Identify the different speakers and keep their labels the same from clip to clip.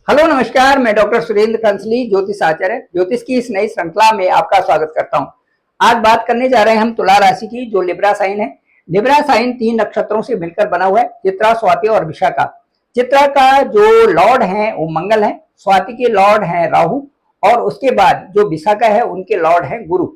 Speaker 1: Hello नमस्कार, मैं doctor Surendra कंसली ज्योतिष आचार्य ज्योतिष की इस नई श्रृंखला में आपका स्वागत करता हूं। आज बात करने जा रहे हैं हम तुला राशि की, जो लिब्रा साइन है। लिब्रा साइन 3 नक्षत्रों से मिलकर बना हुआ है, चित्रा, स्वाति और विशाखा। चित्रा का जो लॉर्ड है वो मंगल है, स्वाति के लॉर्ड है राहु, और उसके बाद जो विशाखा है उनके लॉर्ड है गुरु।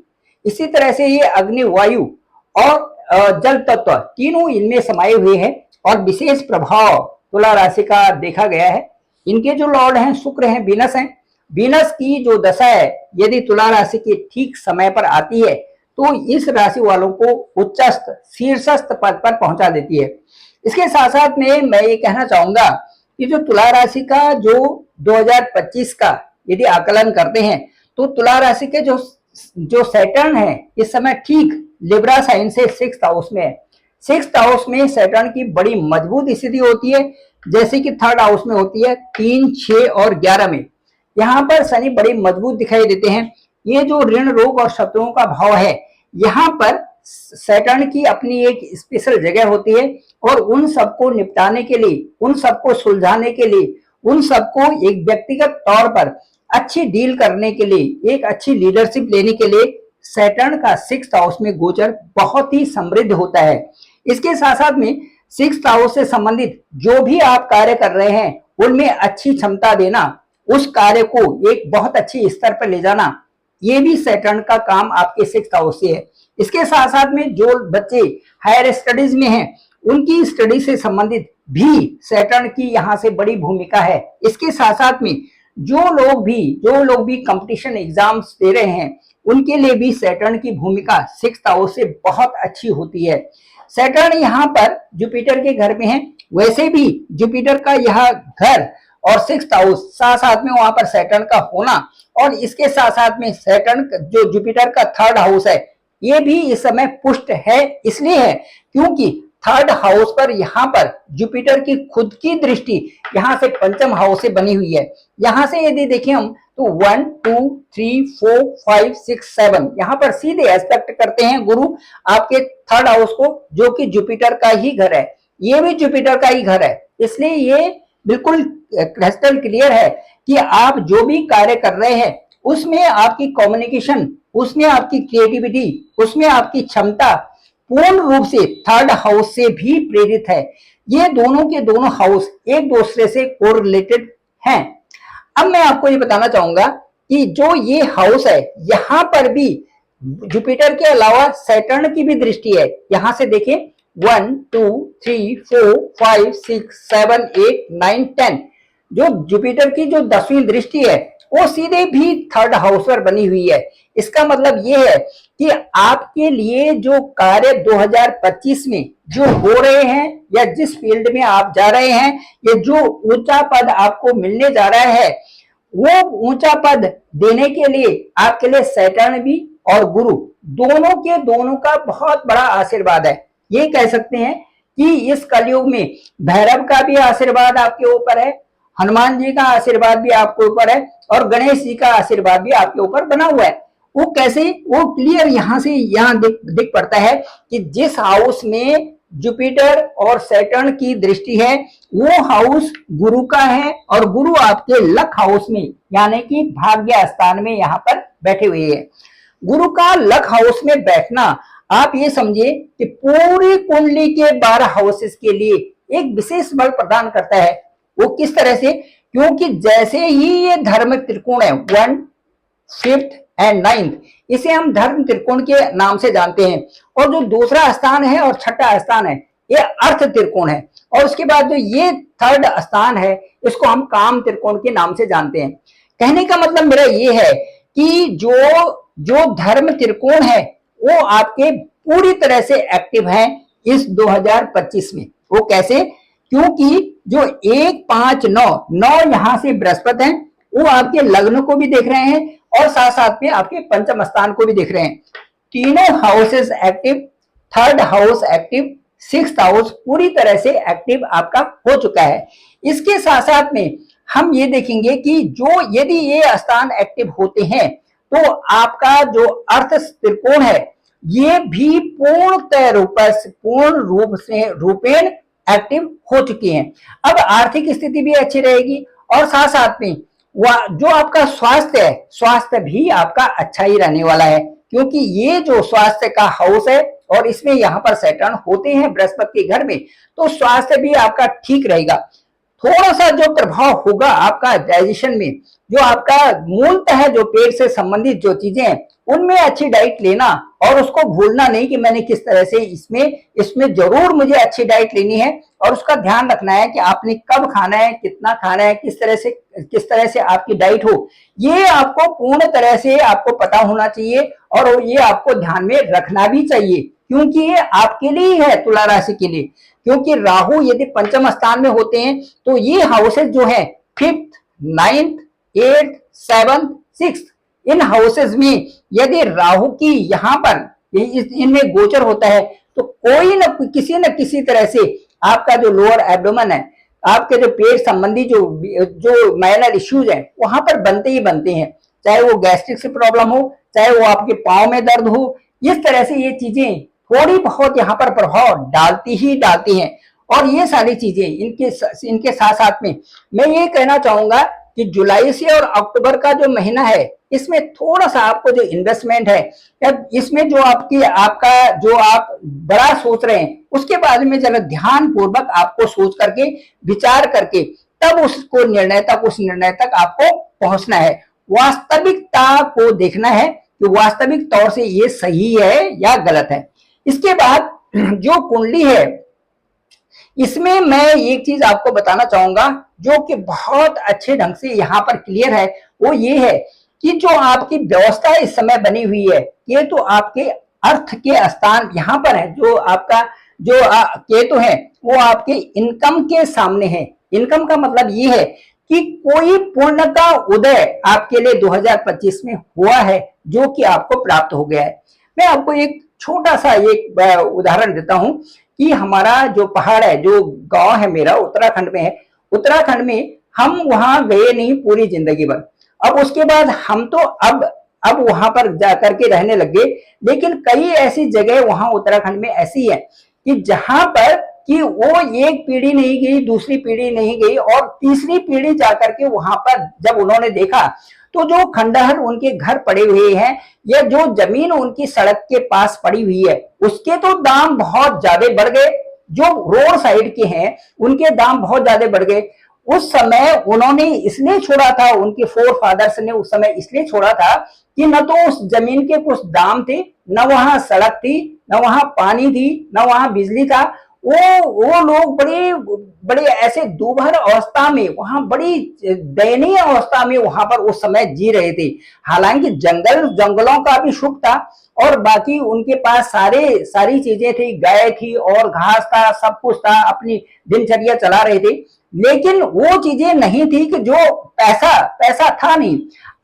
Speaker 1: इसी तरह से ये अग्नि, वायु और जल तत्व तीनों इनमें समाये हुए हैं और विशेष प्रभाव तुला राशि का देखा गया है। इनके जो लॉर्ड हैं शुक्र हैं, वीनस हैं। वीनस की जो दशा है यदि तुला राशि के ठीक समय पर आती है तो इस राशि वालों को उच्चस्थ शीर्षस्थ पद पर पहुंचा देती है। इसके साथ साथ में मैं ये कहना चाहूंगा कि जो तुला राशि का जो 2025 का यदि आकलन करते हैं तो तुला राशि के जो सैटर्न है इस समय ठीक लिब्रा साइन से 6th हाउस में है। 6th हाउस में सैटर्न की बड़ी मजबूत स्थिति होती है, जैसे कि 3rd हाउस में होती है 3, 6 और 11 में। यहाँ पर शनि बड़ी मजबूत दिखाई देते हैं। ये जो ऋण, रोग और शत्रुओं का भाव है, यहाँ पर सैटर्न की अपनी एक स्पेशल जगह होती है और उन सबको निपटाने के लिए, उन सबको सुलझाने के लिए, उन सबको एक व्यक्तिगत तौर पर अच्छी डील करने के लिए, एक अच्छी लीडरशिप लेने के लिए सैटर्न का 6th हाउस में गोचर बहुत ही समृद्ध होता है। इसके साथ साथ में 6th हाउस से संबंधित जो भी आप कार्य कर रहे हैं उनमें अच्छी क्षमता देना, उस कार्य को एक बहुत अच्छी स्तर पर ले जाना, ये भी सैटर्न का काम आपके 6th हाउस से है। इसके साथ साथ में जो बच्चे हायर स्टडीज में हैं उनकी स्टडी से संबंधित भी सैटर्न की यहाँ से बड़ी भूमिका है। इसके साथ साथ में जो लोग भी कंपटीशन एग्जाम्स दे रहे हैं उनके लिए भी सैटर्न की भूमिका 6th हाउस से बहुत अच्छी होती है। सैटर्न यहाँ पर जुपिटर के घर में है, वैसे भी जुपिटर का यह घर और 6th हाउस साथ साथ में वहां पर सैटर्न का होना, और इसके साथ साथ में सैटर्न जो जुपिटर का 3rd हाउस है ये भी इस समय पुष्ट है। इसलिए है क्योंकि 3rd हाउस पर यहाँ पर जुपिटर की खुद की दृष्टि यहाँ से 5th हाउस से बनी हुई है। यहाँ से यदि देखें हम तो 1, 2, 3, 4, 5, 6, 7 यहाँ पर सीधे एस्पेक्ट करते हैं गुरु आपके 3rd हाउस को, जो कि जुपिटर का ही घर है। ये भी जुपिटर का ही घर है। इसलिए ये बिल्कुल क्रिस्टल क्लियर है कि आप जो भी कार्य कर रहे हैं उसमें आपकी कम्युनिकेशन, उसमें आपकी क्रिएटिविटी, उसमें आपकी क्षमता पूर्ण रूप से 3rd हाउस से भी प्रेरित है। ये दोनों के दोनों हाउस एक दूसरे से कोरिलेटेड हैं। अब मैं आपको ये बताना चाहूंगा कि जो ये हाउस है यहाँ पर भी जुपिटर के अलावा सैटर्न की भी दृष्टि है। यहां से देखें 1, 2, 3, 4, 5, 6, 7, 8, 9, 10 जो जुपिटर की जो 10वीं दृष्टि है वो सीधे भी 3rd हाउस पर बनी हुई है। इसका मतलब ये है कि आपके लिए जो कार्य 2025 में जो हो रहे हैं या जिस फील्ड में आप जा रहे हैं, ये जो ऊंचा पद आपको मिलने जा रहा है, वो ऊंचा पद देने के लिए आपके लिए सैटर्न भी और गुरु दोनों के दोनों का बहुत बड़ा आशीर्वाद है। ये कह सकते हैं कि इस कलयुग में भैरव का भी आशीर्वाद आपके ऊपर है, हनुमान जी का आशीर्वाद भी आपके ऊपर है और गणेश जी का आशीर्वाद भी आपके ऊपर बना हुआ है। वो कैसे, वो क्लियर यहाँ से यहाँ दिख पड़ता है कि जिस हाउस में जुपिटर और सैटर्न की दृष्टि है वो हाउस गुरु का है और गुरु आपके लक हाउस में यानी कि भाग्य स्थान में यहाँ पर बैठे हुए हैं। गुरु का लक हाउस में बैठना आप ये समझिए कि पूरी कुंडली के 12 हाउसेस के लिए एक विशेष बल प्रदान करता है। वो किस तरह से, क्योंकि जैसे ही ये धर्म त्रिकोण है 1, 5th एंड 9th, इसे हम धर्म त्रिकोण के नाम से जानते हैं, और जो दूसरा स्थान है और 6ठा स्थान है ये अर्थ त्रिकोण है, और उसके बाद जो ये 3rd स्थान है इसको हम काम त्रिकोण के नाम से जानते हैं। कहने का मतलब मेरा ये है कि जो धर्म त्रिकोण है वो आपके पूरी तरह से एक्टिव है इस 2025 में। वो कैसे, क्योंकि जो 1, 5, 9 यहाँ से बृहस्पति हैं, वो आपके लग्न को भी देख रहे हैं और साथ साथ में आपके 5th स्थान को भी देख रहे हैं। तीनों houses active, 3rd house active, 6th house पूरी तरह से एक्टिव आपका हो चुका है। इसके साथ साथ में हम ये देखेंगे कि जो यदि ये स्थान एक्टिव होते हैं तो आपका जो अर्थ त्रिकोण है ये भी पूर्ण रूप से रूपेण एक्टिव हो चुकी हैं। अब आर्थिक स्थिति भी अच्छी रहेगी और साथ साथ में वह जो आपका स्वास्थ्य है, स्वास्थ्य भी आपका अच्छा ही रहने वाला है, क्योंकि ये जो स्वास्थ्य का हाउस है और इसमें यहाँ पर सैटर्न होते हैं बृहस्पति के घर में, तो स्वास्थ्य भी आपका ठीक रहेगा। थोड़ा सा जो प्रभाव होगा आपका डाइजेशन में, जो आपका मूलतः है जो पेट से संबंधित जो चीजें हैं उनमें अच्छी डाइट लेना, और उसको भूलना नहीं कि मैंने किस तरह से इसमें इसमें जरूर मुझे अच्छी डाइट लेनी है, और उसका ध्यान रखना है कि आपने कब खाना है, कितना खाना है, किस तरह से आपकी डाइट हो, ये आपको पूर्ण तरह से आपको पता होना चाहिए, और ये आपको ध्यान में रखना भी चाहिए, क्योंकि ये आपके लिए है, तुला राशि के लिए। क्योंकि राहु यदि पंचम स्थान में होते हैं तो ये हाउसेज जो है 5th, 9th, 8th, 7th, 6th, इन हाउसेज में यदि राहु की यहाँ पर इनमें गोचर होता है तो कोई न किसी तरह से आपका जो लोअर एब्डोमेन है, आपके जो पेट संबंधी जो माइनर इश्यूज है वहां पर बनते ही बनते हैं, चाहे वो गैस्ट्रिक से प्रॉब्लम हो, चाहे वो आपके पाँव में दर्द हो, इस तरह से ये चीजें थोड़ी बहुत यहाँ पर प्रभाव डालती ही डालती हैं। और ये सारी चीजें इनके साथ साथ में मैं ये कहना चाहूंगा कि जुलाई से और अक्टूबर का जो महीना है इसमें थोड़ा सा आपको जो इन्वेस्टमेंट है या इसमें जो आपका जो आप बड़ा सोच रहे हैं उसके बारे में जरा ध्यान पूर्वक आपको सोच करके विचार करके तब उस निर्णय तक आपको पहुंचना है। वास्तविकता को देखना है कि वास्तविक तौर से ये सही है या गलत है। इसके बाद जो कुंडली है इसमें मैं एक चीज आपको बताना चाहूंगा जो कि बहुत अच्छे ढंग से यहाँ पर क्लियर है, वो ये है कि जो आपकी व्यवस्था इस समय बनी हुई है, ये तो आपके अर्थ के स्थान यहाँ पर है, जो आपका जो केतु है वो आपके इनकम के सामने है। इनकम का मतलब ये है कि कोई पुण्य का उदय आपके लिए 2025 में हुआ है जो कि आपको प्राप्त हो गया है। मैं आपको एक छोटा सा एक उदाहरण देता हूं कि हमारा जो पहाड़ है, जो गांव है मेरा उत्तराखंड में है, उत्तराखंड में हम वहां गए नहीं पूरी जिंदगी भर। अब उसके बाद हम तो अब वहां पर जाकर के रहने लग गए, लेकिन कई ऐसी जगह वहां उत्तराखंड में ऐसी है कि जहां पर कि वो एक पीढ़ी नहीं गई, दूसरी पीढ़ी नहीं गई और तीसरी पीढ़ी जाकर के वहां पर जब उन्होंने देखा तो जो खंडहर उनके घर पड़े हुए हैं या जो जमीन उनकी सड़क के पास पड़ी हुई है उसके तो दाम बहुत ज्यादा बढ़ गए। जो रोड साइड के हैं उनके दाम बहुत ज्यादा बढ़ गए। उस समय उन्होंने इसलिए छोड़ा था, उनके फोर फादर्स ने उस समय इसलिए छोड़ा था कि न तो उस जमीन के कुछ दाम थे, न वहां सड़क थी, न वहां पानी थी, न वहां बिजली था। वो लोग बड़े ऐसे दुर्भर अवस्था में, वहां बड़ी दयनीय अवस्था में वहां पर उस समय जी रहे थे। हालांकि जंगलों का भी सुख था और बाकी उनके पास सारी चीजें थी, गाय थी और घास था, सब कुछ था, अपनी दिनचर्या चला रहे थे, लेकिन वो चीजें नहीं थी कि जो पैसा था नहीं।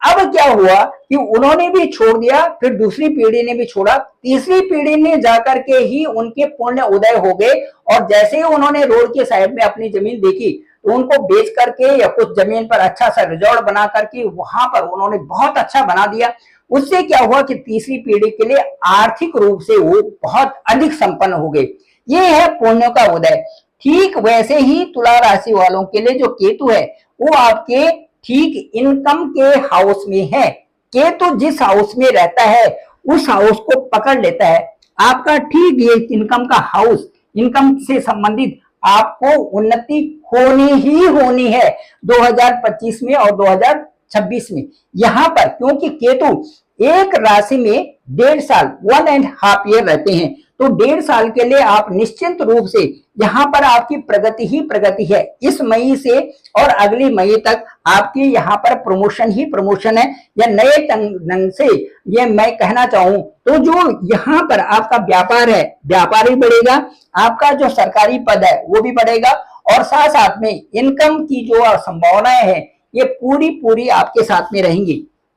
Speaker 1: अब क्या हुआ कि उन्होंने भी छोड़ दिया, फिर दूसरी पीढ़ी ने भी छोड़ा, तीसरी पीढ़ी ने जाकर के ही उनके पुण्य उदय हो गए। और जैसे ही उन्होंने रोड के साइड में अपनी जमीन देखी तो उनको बेच करके या कुछ जमीन पर अच्छा सा रिजॉर्ट बना करके वहां पर उन्होंने बहुत अच्छा बना दिया। उससे क्या हुआ कि तीसरी पीढ़ी के लिए आर्थिक रूप से वो बहुत अधिक संपन्न हो गए। ये है पुण्य का उदय। ठीक वैसे ही तुला राशि वालों के लिए जो केतु है वो आपके ठीक इनकम के हाउस में है। केतु जिस हाउस में रहता है उस हाउस को पकड़ लेता है। आपका ठीक ये इनकम का हाउस, इनकम से संबंधित आपको उन्नति होनी ही होनी है 2025 में और 2026 में। यहां पर क्योंकि केतु एक राशि में 1.5 साल 1.5 ईयर रहते हैं, तो 1.5 साल के लिए आप निश्चिंत रूप से यहाँ पर आपकी प्रगति ही प्रगति है। इस मई से और अगली मई तक आपकी यहाँ पर प्रमोशन ही प्रमोशन है, या नए ढंग से ये मैं कहना चाहूं तो जो यहाँ पर आपका व्यापार है, व्यापार ही बढ़ेगा, आपका जो सरकारी पद है वो भी बढ़ेगा, और साथ साथ में इनकम की जो संभावनाएं हैं ये पूरी आपके साथ में रहेंगी।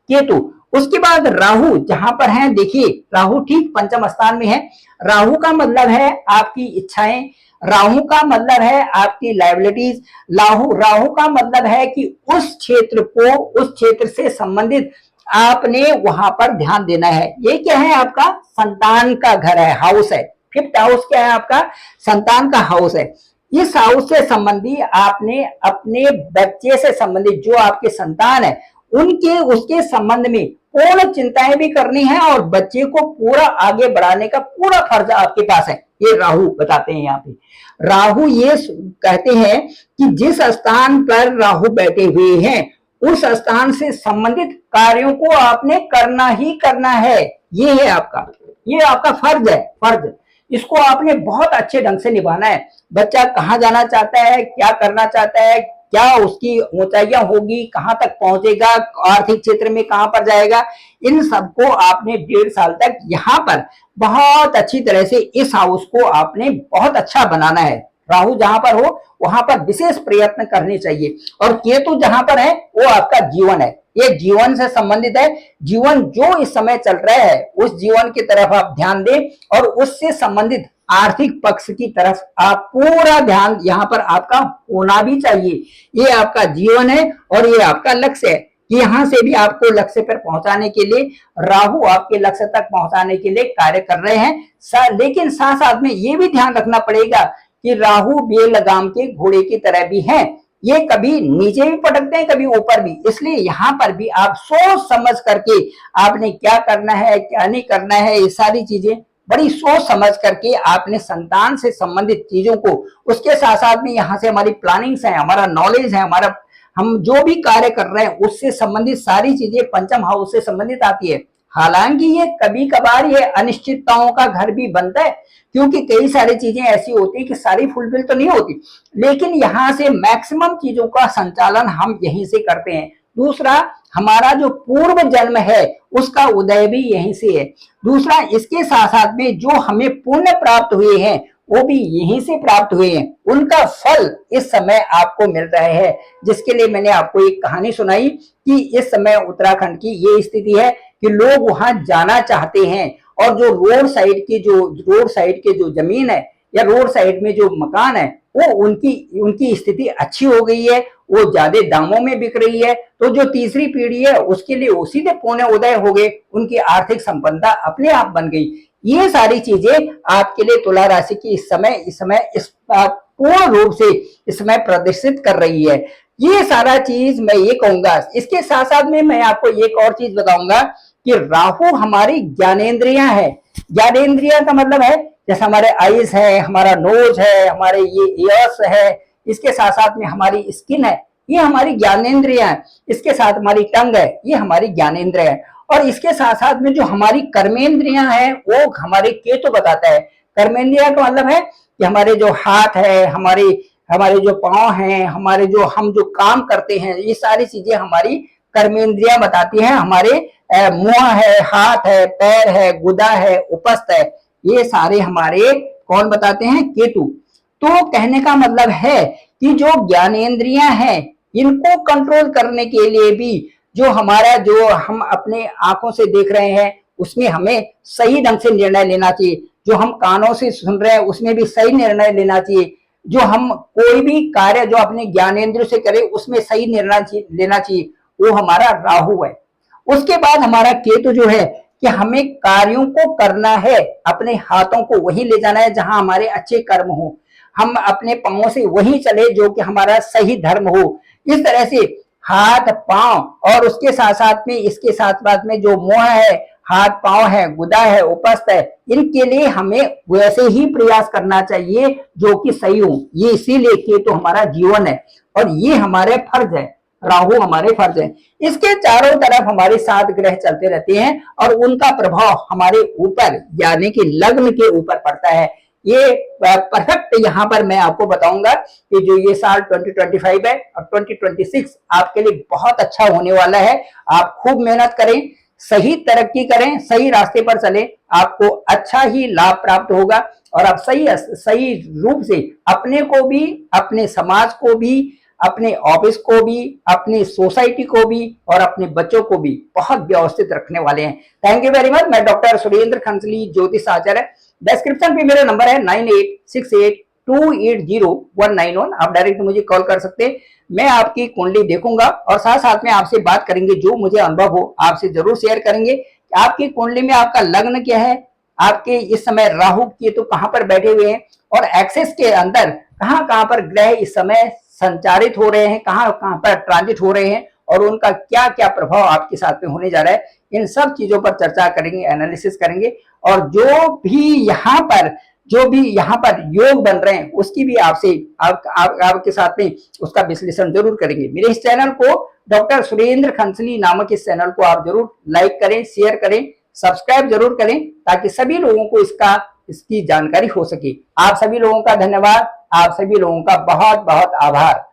Speaker 1: केतु उसके बाद राहु जहां पर है, देखिए राहु ठीक पंचम स्थान में है। राहु का मतलब है आपकी इच्छाएं, राहु का मतलब है आपकी लायबिलिटीज, राहु का मतलब है कि उस क्षेत्र से संबंधित आपने वहां पर ध्यान देना है। ये क्या है, आपका संतान का घर है, हाउस है। 5th हाउस क्या है, आपका संतान का हाउस है। इस हाउस से संबंधी आपने अपने बच्चे से संबंधित जो आपके संतान है उनके उसके संबंध में पूर्ण चिंताएं भी करनी है और बच्चे को पूरा आगे बढ़ाने का पूरा फर्ज आपके पास है। ये राहु बताते हैं यहाँ पे। राहु ये कहते हैं कि जिस स्थान पर राहु बैठे हुए हैं उस स्थान से संबंधित कार्यों को आपने करना ही करना है। ये है आपका, ये आपका फर्ज है, फर्ज। इसको आपने बहुत अच्छे ढंग से निभाना है। बच्चा कहाँ जाना चाहता है, क्या करना चाहता है, क्या उसकी ऊंचाइयां होगी, कहाँ तक पहुंचेगा, आर्थिक क्षेत्र में कहाँ पर जाएगा, इन सबको आपने 1.5 साल तक यहाँ पर बहुत अच्छी तरह से इस हाउस को आपने बहुत अच्छा बनाना है। राहु जहां पर हो वहां पर विशेष प्रयत्न करने चाहिए। और केतु जहां पर है वो आपका जीवन है, ये जीवन से संबंधित है। जीवन जो इस समय चल रहा है उस जीवन की तरफ आप ध्यान दें और उससे संबंधित आर्थिक पक्ष की तरफ आप पूरा ध्यान यहाँ पर आपका होना भी चाहिए। ये आपका जीवन है और ये आपका लक्ष्य है कि यहाँ से भी आपको लक्ष्य पर पहुंचाने के लिए राहु आपके लक्ष्य तक पहुंचाने के लिए कार्य कर रहे हैं। लेकिन साथ साथ में ये भी ध्यान रखना पड़ेगा कि राहु बेलगाम के घोड़े की तरह भी हैं। ये कभी नीचे भी पटकते हैं कभी ऊपर भी, इसलिए यहाँ पर भी आप सोच समझ करके आपने क्या करना है क्या नहीं करना है, ये सारी चीजें बड़ी सोच समझ करके आपने संतान से संबंधित चीजों को, उसके साथ साथ में यहाँ से हमारी प्लानिंग्स है, हमारा नॉलेज है, हमारा हम जो भी कार्य कर रहे हैं उससे संबंधित सारी चीजें पंचम हाउस से संबंधित आती है। हालांकि ये कभी कभार ये अनिश्चितताओं का घर भी बनता है क्योंकि कई सारी चीजें ऐसी होती है कि सारी फुलफिल तो नहीं होती, लेकिन यहाँ से मैक्सिमम चीजों का संचालन हम यहीं से करते हैं। दूसरा, हमारा जो पूर्व जन्म है उसका उदय भी यहीं से है। दूसरा, इसके साथ साथ में जो हमें पुण्य प्राप्त हुए हैं वो भी यहीं से प्राप्त हुए हैं, उनका फल इस समय आपको मिल रहा है। जिसके लिए मैंने आपको एक कहानी सुनाई कि इस समय उत्तराखंड की ये स्थिति है कि लोग वहां जाना चाहते हैं और जो रोड साइड के जो जमीन है या रोड साइड में जो मकान है वो उनकी स्थिति अच्छी हो गई है, वो ज्यादा दामों में बिक रही है। तो जो तीसरी पीढ़ी है उसके लिए वो सीधे पुण्य उदय हो गए, उनकी आर्थिक संपन्नता अपने आप बन गई। ये सारी चीजें आपके लिए तुला राशि की इस समय पूर्ण रूप से इसमें प्रदर्शित कर रही है। ये सारा चीज मैं ये कहूंगा। इसके साथ साथ में मैं आपको एक और चीज बताऊंगा कि राहु हमारी ज्ञानेंद्रियां है। ज्ञानेंद्रियां का मतलब है जैसे हमारे आईज है, हमारा नोज है, हमारे ये ईयर्स है, इसके साथ साथ में हमारी स्किन है, ये हमारी ज्ञानेंद्रियां है। इसके साथ हमारी टंग है, ये हमारी ज्ञानेंद्रिय है। और इसके साथ साथ में जो हमारी कर्मेंद्रियां हैं वो हमारे केतु बताता है। कर्मेंद्रिया का मतलब है कि हमारे जो हाथ है, हमारे जो पांव हैं, हमारे जो हम जो काम करते हैं, ये सारी चीजें हमारी कर्मेंद्रियां बताती हैं। हमारे मुंह है, हाथ है, पैर है, गुदा है, उपस्थ है, ये सारे हमारे कौन बताते हैं? केतु। तो कहने का मतलब है कि जो ज्ञानेंद्रियां हैं इनको कंट्रोल करने के लिए भी जो हम अपने आंखों से देख रहे हैं उसमें हमें सही ढंग से निर्णय लेना चाहिए। जो हम कानों से सुन रहे हैं उसमें भी सही निर्णय लेना चाहिए। जो हम कोई भी कार्य जो अपने ज्ञानेंद्रियों से करें उसमें सही निर्णय लेना चाहिए, वो हमारा राहु है। उसके बाद हमारा केतु जो है कि हमें कार्यों को करना है, अपने हाथों को वही ले जाना है जहां हमारे अच्छे कर्म हो, हम अपने पांवों से वही चले जो कि हमारा सही धर्म हो। इस तरह से हाथ, पांव और उसके साथ साथ में इसके साथ में जो मुंह है, हाथ, पांव है, गुदा है, उपस्थ है, इनके लिए हमें वैसे ही प्रयास करना चाहिए जो कि सही हो। ये इसीलिए केतु हमारा जीवन है और ये हमारे फर्ज है, राहु हमारे फर्ज है। इसके चारों तरफ हमारे 7 ग्रह चलते रहते हैं और उनका प्रभाव हमारे ऊपर यानी कि लग्न के ऊपर पड़ता है। ये परफेक्ट यहाँ पर मैं आपको बताऊंगा कि जो ये साल 2025 है और 2026 आपके लिए बहुत अच्छा होने वाला है। आप खूब मेहनत करें, सही तरक्की करें, सही रास्ते पर चलें, आपको अच्छा ही लाभ प्राप्त होगा और आप सही रूप से अपने को भी, अपने समाज को भी, अपने ऑफिस को भी, अपनी सोसाइटी को भी और अपने बच्चों को भी बहुत व्यवस्थित रखने वाले हैं। Thank you very much. मैं डॉक्टर सुरेंद्र खंसली, ज्योतिष आचार्य। डिस्क्रिप्शन पे मेरा नंबर है 9868280191। आप डायरेक्ट मुझे कॉल कर सकते हैं। मैं आपकी कुंडली देखूंगा और साथ साथ में आपसे बात करेंगे, जो मुझे अनुभव हो आपसे जरूर शेयर करेंगे कि आपकी कुंडली में आपका लग्न क्या है, आपके इस समय राहु केतु कहां पर बैठे हुए हैं, और एक्सिस के अंदर कहां कहां पर ग्रह इस समय संचारित हो रहे हैं, कहां कहां पर ट्रांजिट हो रहे हैं और उनका क्या क्या प्रभाव आपके साथ में होने जा रहा है, इन सब चीजों पर चर्चा करेंगे, एनालिसिस करेंगे। और जो भी यहाँ पर योग बन रहे हैं उसकी भी आपसे आपके साथ में उसका विश्लेषण जरूर करेंगे। मेरे इस चैनल को डॉक्टर सुरेंद्र खंसली नामक इस चैनल को आप जरूर लाइक करें, शेयर करें, सब्सक्राइब जरूर करें ताकि सभी लोगों को इसकी जानकारी हो सके। आप सभी लोगों का धन्यवाद, आप सभी लोगों का बहुत बहुत आभार।